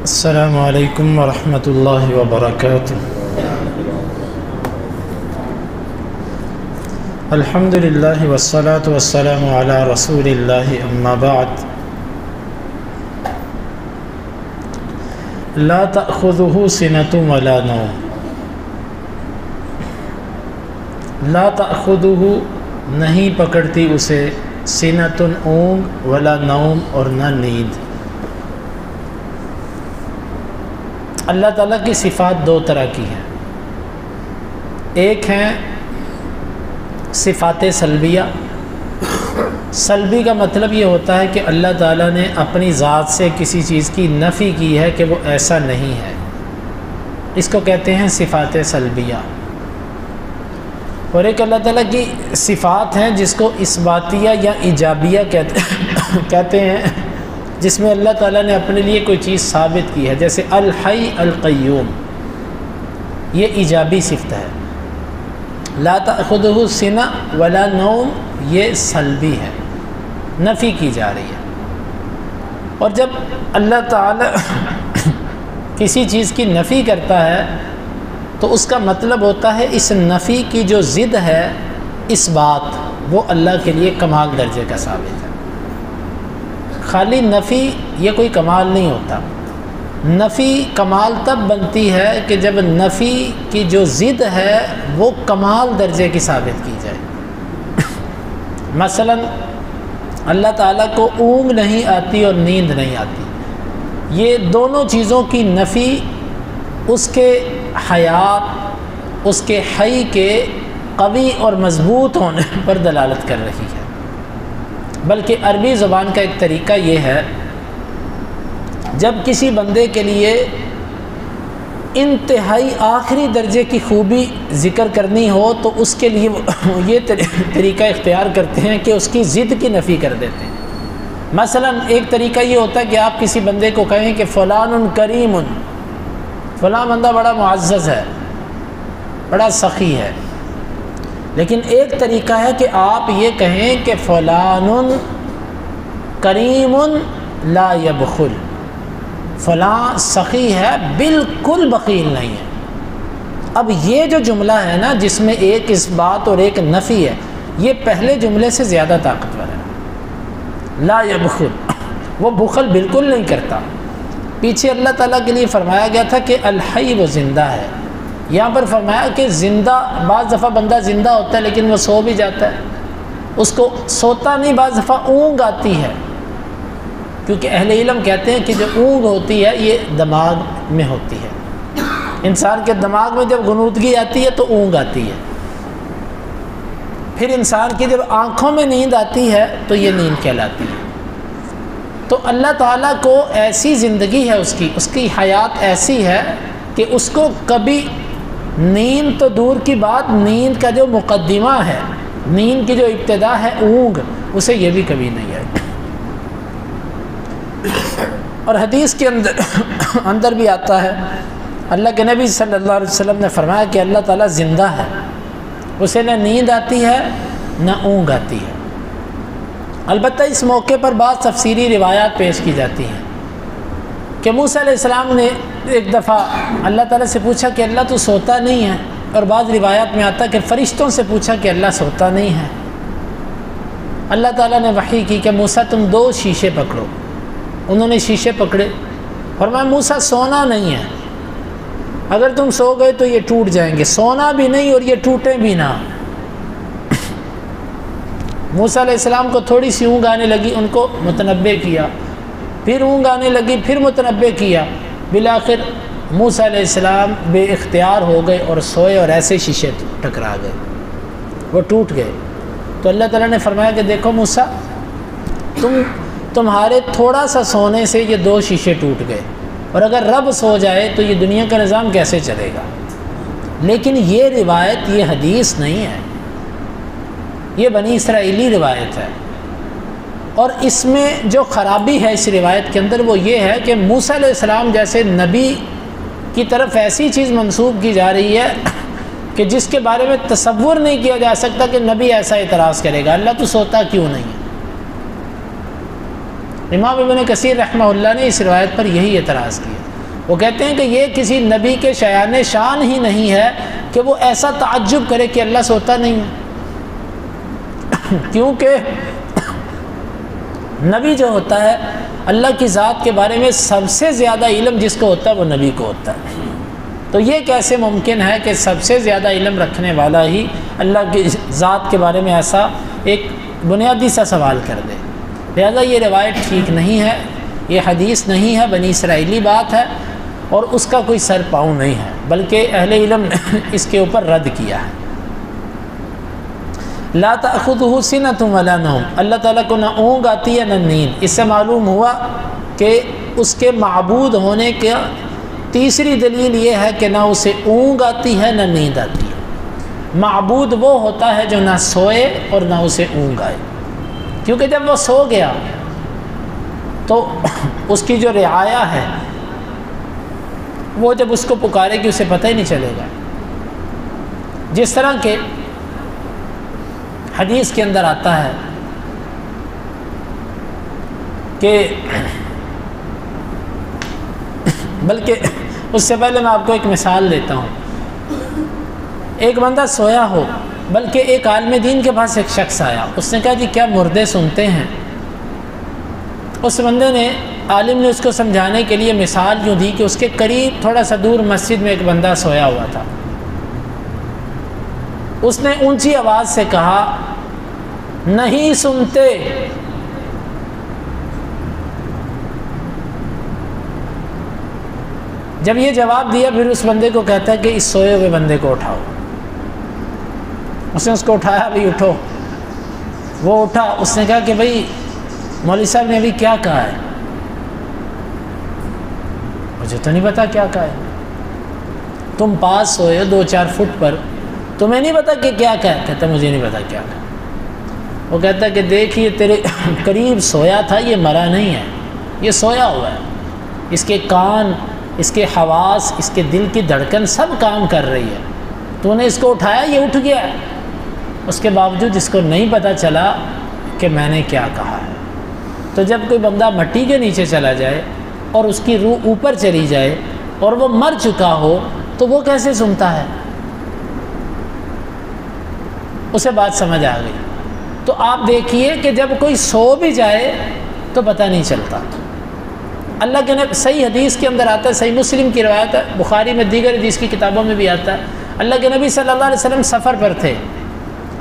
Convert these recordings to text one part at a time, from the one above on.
السلام علیکم ورحمۃ اللہ وبرکاتہ۔ الحمد للہ والصلاة والسلام علی رسول اللہ، اما بعد۔ لا تأخذہ سنۃ ولا نوم، لا تأخذہ نہیں پکڑتی اسے سنۃ اونگ ولا نوم اور نہ نیند۔ اللہ تعالیٰ کی صفات دو طرح کی ہیں، ایک ہیں صفات سلبیہ۔ سلبی کا مطلب یہ ہوتا ہے کہ اللہ تعالیٰ نے اپنی ذات سے کسی چیز کی نفی کی ہے کہ وہ ایسا نہیں ہے، اس کو کہتے ہیں صفات سلبیہ۔ اور ایک اللہ تعالیٰ کی صفات ہیں جس کو اثباتیہ یا ایجابیہ کہتے ہیں، جس میں اللہ تعالیٰ نے اپنے لیے کوئی چیز ثابت کی ہے، جیسے الحی القیوم، یہ ایجابی صفت ہے۔ لا تأخذہ سنہ ولا نوم، یہ سلبی ہے، نفی کی جا رہی ہے۔ اور جب اللہ تعالیٰ کسی چیز کی نفی کرتا ہے تو اس کا مطلب ہوتا ہے اس نفی کی جو ضد ہے اس بات، وہ اللہ کے لیے کمال درجے کا ثابت ہے۔ خالی نفی یہ کوئی کمال نہیں ہوتا، نفی کمال تب بنتی ہے کہ جب نفی کی جو ضد ہے وہ کمال درجے کی ثابت کی جائے۔ مثلا اللہ تعالیٰ کو اونگ نہیں آتی اور نیند نہیں آتی، یہ دونوں چیزوں کی نفی اس کے حیات، اس کے حی کے قوی اور مضبوط ہونے پر دلالت کر رہی ہے۔ بلکہ عربی زبان کا ایک طریقہ یہ ہے، جب کسی بندے کے لیے انتہائی آخری درجے کی خوبی ذکر کرنی ہو تو اس کے لیے یہ طریقہ اختیار کرتے ہیں کہ اس کی ضد کی نفی کر دیتے ہیں۔ مثلا ایک طریقہ یہ ہوتا ہے کہ آپ کسی بندے کو کہیں کہ فلان کریم، فلاں بندہ بڑا معزز ہے، بڑا سخی ہے۔ لیکن ایک طریقہ ہے کہ آپ یہ کہیں کہ فلان کریم لا یبخل، فلاں سخی ہے بالکل بخیل نہیں ہے۔ اب یہ جو جملہ ہے نا جس میں ایک اس بات اور ایک نفی ہے، یہ پہلے جملے سے زیادہ طاقتور ہے۔ لا یبخل، وہ بخل بالکل نہیں کرتا۔ پیچھے اللہ تعالیٰ کے لیے فرمایا گیا تھا کہ الحی، وہ زندہ ہے۔ یہاں پر فرمایا کہ زندہ، بعض دفعہ بندہ زندہ ہوتا ہے لیکن وہ سو بھی جاتا ہے، اس کو سوتا نہیں، بعض دفعہ اونگ آتی ہے، کیونکہ اہل علم کہتے ہیں کہ جو اونگ ہوتی ہے یہ دماغ میں ہوتی ہے۔ انسان کے دماغ میں جب غنودگی آتی ہے تو اونگ آتی ہے، پھر انسان کی جب آنکھوں میں نیند آتی ہے تو یہ نیند کہلاتی ہے۔ تو اللہ تعالیٰ کو ایسی زندگی ہے، اس کی حیات ایسی ہے کہ اس کو کبھی نیند تو دور کی بات، نیند کا جو مقدمہ ہے، نیند کی جو ابتدا ہے اونگ، اسے یہ بھی کبھی نہیں آئی۔ اور حدیث کے اندر بھی آتا ہے، اللہ کے نبی صلی اللہ علیہ وسلم نے فرمایا کہ اللہ تعالیٰ زندہ ہے، اسے نہ نیند آتی ہے نہ اونگ آتی ہے۔ البتہ اس موقع پر بعض تفسیری روایات پیش کی جاتی ہیں کہ موسیٰ علیہ السلام نے ایک دفعہ اللہ تعالیٰ سے پوچھا کہ اللہ تو سوتا نہیں ہے، اور بعض روایات میں آتا ہے کہ فرشتوں سے پوچھا کہ اللہ سوتا نہیں ہے۔ اللہ تعالیٰ نے وحی کی کہ موسیٰ تم 2 شیشے پکڑو۔ انہوں نے شیشے پکڑے، فرمایا موسیٰ سونا نہیں ہے، اگر تم سو گئے تو یہ ٹوٹ جائیں گے، سونا بھی نہیں اور یہ ٹوٹیں بھی نہ۔ موسیٰ علیہ السلام کو تھوڑی سی اونگ آنے لگی، ان کو متنبہ کیا، پھر اونگ آنے لگی، پھر متنبہ کیا، بالآخر موسیٰ علیہ السلام بے اختیار ہو گئے اور سوئے، اور ایسے شیشے ٹکرا گئے، وہ ٹوٹ گئے۔ تو اللہ تعالیٰ نے فرمایا کہ دیکھو موسیٰ، تمہارے تھوڑا سا سونے سے یہ 2 شیشے ٹوٹ گئے، اور اگر رب سو جائے تو یہ دنیا کا نظام کیسے چلے گا؟ لیکن یہ روایت، یہ حدیث نہیں ہے، یہ بنی اسرائیلی روایت ہے۔ اور اس میں جو خرابی ہے اس روایت کے اندر وہ یہ ہے کہ موسیٰ علیہ السلام جیسے نبی کی طرف ایسی چیز منسوب کی جا رہی ہے کہ جس کے بارے میں تصور نہیں کیا جا سکتا کہ نبی ایسا اعتراض کرے گا، اللہ تو سوتا کیوں نہیں ہے۔ امام ابن کثیر رحمہ اللہ نے اس روایت پر یہی اعتراض کیا وہ کہتے ہیں کہ یہ کسی نبی کے شایان شان ہی نہیں ہے کہ وہ ایسا تعجب کرے کہ اللہ سوتا نہیں ہے کیونکہ نبی جو ہوتا ہے اللہ کی ذات کے بارے میں سب سے زیادہ علم جس کو ہوتا ہے وہ نبی کو ہوتا ہے. تو یہ کیسے ممکن ہے کہ سب سے زیادہ علم رکھنے والا ہی اللہ کی ذات کے بارے میں ایسا ایک بنیادی سا سوال کر دے؟ لہذا یہ روایت ٹھیک نہیں ہے، یہ حدیث نہیں ہے، بنی اسرائیلی بات ہے اور اس کا کوئی سر پاؤں نہیں ہے، بلکہ اہل علم نے اس کے اوپر رد کیا ہے. لا تأخذہ سنۃ ولا نوم، اللہ تعالیٰ کو نہ اونگ آتی ہے نہ نیند. اس سے معلوم ہوا کہ اس کے معبود ہونے کا تیسری دلیل یہ ہے کہ نہ اسے اونگ آتی ہے نہ نیند آتی ہے. معبود وہ ہوتا ہے جو نہ سوئے اور نہ اسے اونگ آئے، کیونکہ جب وہ سو گیا تو اس کی جو رعایا ہے وہ جب اس کو پکارے گی اسے پتہ ہی نہیں چلے گا. جس طرح کہ حدیث کے اندر آتا ہے کہ بلکہ اس سے پہلے میں آپ کو ایک مثال دیتا ہوں. ایک بندہ سویا ہو، بلکہ ایک عالم دین کے پاس ایک شخص آیا، اس نے کہا جی کیا مردے سنتے ہیں؟ اس بندے نے، عالم نے اس کو سمجھانے کے لیے مثال یوں دی کہ اس کے قریب تھوڑا سا دور مسجد میں ایک بندہ سویا ہوا تھا. اس نے اونچی آواز سے کہا نہیں سنتے. جب یہ جواب دیا پھر اس بندے کو کہتا ہے کہ اس سوئے ہوئے بندے کو اٹھاؤ. اس نے اس کو اٹھایا، بھائی اٹھو. وہ اٹھا. اس نے کہا کہ بھائی مولوی صاحب نے ابھی کیا کہا ہے؟ مجھے تو نہیں پتا کیا کہا ہے. تم پاس سوئے ہو 2-4 فٹ پر، تمہیں نہیں پتا کہ کیا کہا ہے؟ کہتا مجھے نہیں پتا کیا کہا. وہ کہتا ہے کہ دیکھ یہ تیرے قریب سویا تھا، یہ مرا نہیں ہے، یہ سویا ہوا ہے. اس کے کان، اس کے حواس، اس کے دل کی دھڑکن سب کام کر رہی ہے. تو نے اس کو اٹھایا، یہ اٹھ گیا. اس کے باوجود اس کو نہیں پتہ چلا کہ میں نے کیا کہا ہے. تو جب کوئی بندہ مٹی کے نیچے چلا جائے اور اس کی روح اوپر چلی جائے اور وہ مر چکا ہو تو وہ کیسے سنتا ہے؟ اسے بات سمجھ آ گئی. تو آپ دیکھیے کہ جب کوئی سو بھی جائے تو پتہ نہیں چلتا. اللہ کے نبی، صحیح حدیث کے اندر آتا ہے، صحیح مسلم کی روایت ہے، بخاری میں دیگر حدیث کی کتابوں میں بھی آتا ہے، اللہ کے نبی صلی اللہ علیہ وسلم سفر پر تھے.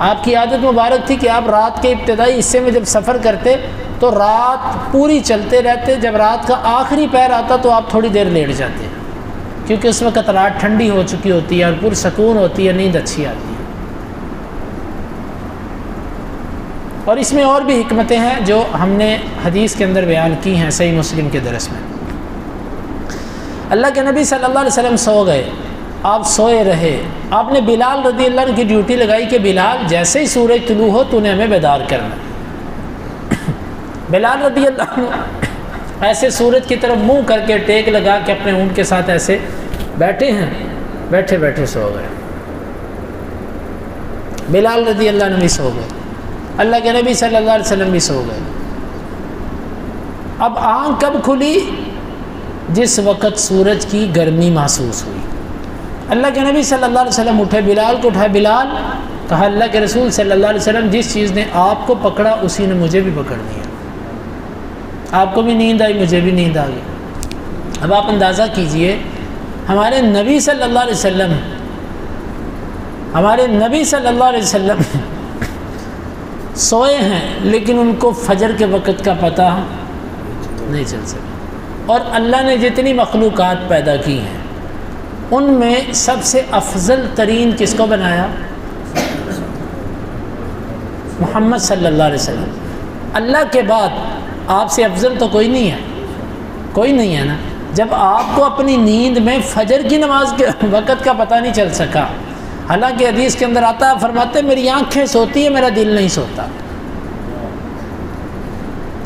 آپ کی عادت مبارک تھی کہ آپ رات کے ابتدائی حصے میں جب سفر کرتے تو رات پوری چلتے رہتے. جب رات کا آخری پہر آتا تو آپ تھوڑی دیر لیٹ جاتے، کیونکہ اس وقت رات ٹھنڈی ہو چکی ہوتی ہے اور پرسکون ہوتی ہے، نیند اچھی آتی ہے. اور اس میں اور بھی حکمتیں ہیں جو ہم نے حدیث کے اندر بیان کی ہیں صحیح مسلم کے درس میں. اللہ کے نبی صلی اللہ علیہ وسلم سو گئے، آپ سوئے رہے. آپ نے بلال رضی اللہ عنہ کی ڈیوٹی لگائی کہ بلال جیسے ہی سورج طلوع ہو تو نے ہمیں بیدار کرنا. بلال رضی اللہ عنہ ایسے سورج کی طرف منہ کر کے ٹیک لگا کے اپنے اونٹ کے ساتھ ایسے بیٹھے ہیں، بیٹھے بیٹھے سو گئے. بلال رضی اللہ عنہ بھی سو گئے، اللہ کے نبی صلی اللہ علیہ وسلم بھی سو گئے. اب آنکھ کب کھلی؟ جس وقت سورج کی گرمی محسوس ہوئی. اللہ کے نبی صلی اللہ علیہ وسلم اٹھے، بلال کو اٹھایا. بلال، کہا اللہ کے رسول صلی اللہ علیہ وسلم جس چیز نے آپ کو پکڑا اسی نے مجھے بھی پکڑ لیا. آپ کو بھی نیند آئی، مجھے بھی نیند آ گئی. اب آپ اندازہ کیجئے ہمارے نبی صلی اللہ علیہ وسلم، ہمارے نبی صلی اللہ علیہ وسلم سوئے ہیں لیکن ان کو فجر کے وقت کا پتہ نہیں چل سکا. اور اللہ نے جتنی مخلوقات پیدا کی ہیں ان میں سب سے افضل ترین کس کو بنایا؟ محمد صلی اللہ علیہ وسلم. اللہ کے بعد آپ سے افضل تو کوئی نہیں ہے، کوئی نہیں ہے نا. جب آپ کو اپنی نیند میں فجر کی نماز کے وقت کا پتہ نہیں چل سکا، حالانکہ حدیث کے اندر آتا ہے، فرماتے میری آنکھیں سوتی ہے، میرا دل نہیں سوتا،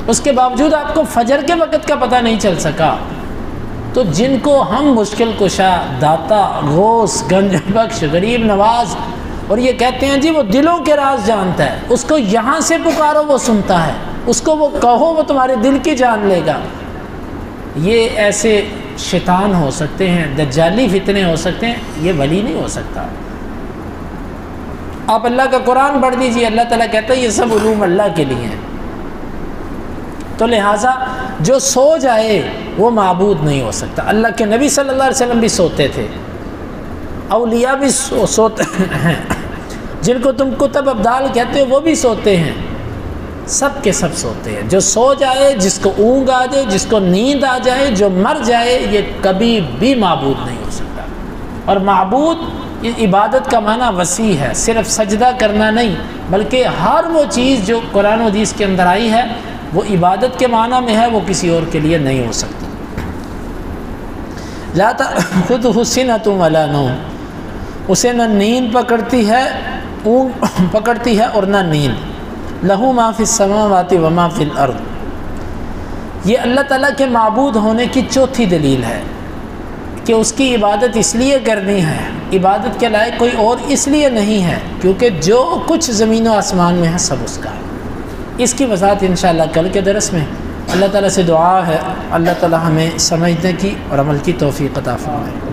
اس کے باوجود آپ کو فجر کے وقت کا پتہ نہیں چل سکا. تو جن کو ہم مشکل کشا، داتا، غوث، گنج بخش، غریب نواز، اور یہ کہتے ہیں جی وہ دلوں کے راز جانتا ہے، اس کو یہاں سے پکارو وہ سنتا ہے، اس کو وہ کہو وہ تمہارے دل کی جان لے گا. یہ ایسے شیطان ہو سکتے ہیں، دجالی فتنے ہو سکتے ہیں، یہ ولی نہیں ہو سکتا۔ آپ اللہ کا قرآن پڑھ دیجیے، اللہ تعالیٰ کہتا ہے یہ سب علوم اللہ کے لیے ہیں۔ تو لہٰذا جو سو جائے وہ معبود نہیں ہو سکتا۔ اللہ کے نبی صلی اللہ علیہ وسلم بھی سوتے تھے، اولیاء بھی سوتے ہیں، جن کو تم کتب ابدال کہتے ہو وہ بھی سوتے ہیں، سب کے سب سوتے ہیں۔ جو سو جائے، جس کو اونگ آ جائے، جس کو نیند آ جائے، جو مر جائے، یہ کبھی بھی معبود نہیں ہو سکتا۔ اور معبود عبادت کا معنی وسیع ہے، صرف سجدہ کرنا نہیں، بلکہ ہر وہ چیز جو قرآن و حدیث کے اندر آئی ہے وہ عبادت کے معنی میں ہے، وہ کسی اور کے لیے نہیں ہو سکتی۔ لا تأخذہ سنۃ ولا نوم، اسے نہ نیند پکڑتی ہے، اونگ پکڑتی ہے اور نہ نیند۔ لہ ما فی السماوات و ما فی الارض، یہ اللہ تعالیٰ کے معبود ہونے کی چوتھی دلیل ہے کہ اس کی عبادت اس لیے کرنی ہے، عبادت کے لائق کوئی اور اس لیے نہیں ہے کیونکہ جو کچھ زمین و آسمان میں ہے سب اس کا ہے۔ اس کی وضاحت انشاءاللہ کل کے درس میں۔ اللہ تعالیٰ سے دعا ہے اللہ تعالیٰ ہمیں سمجھنے کی اور عمل کی توفیق عطا فرمائے۔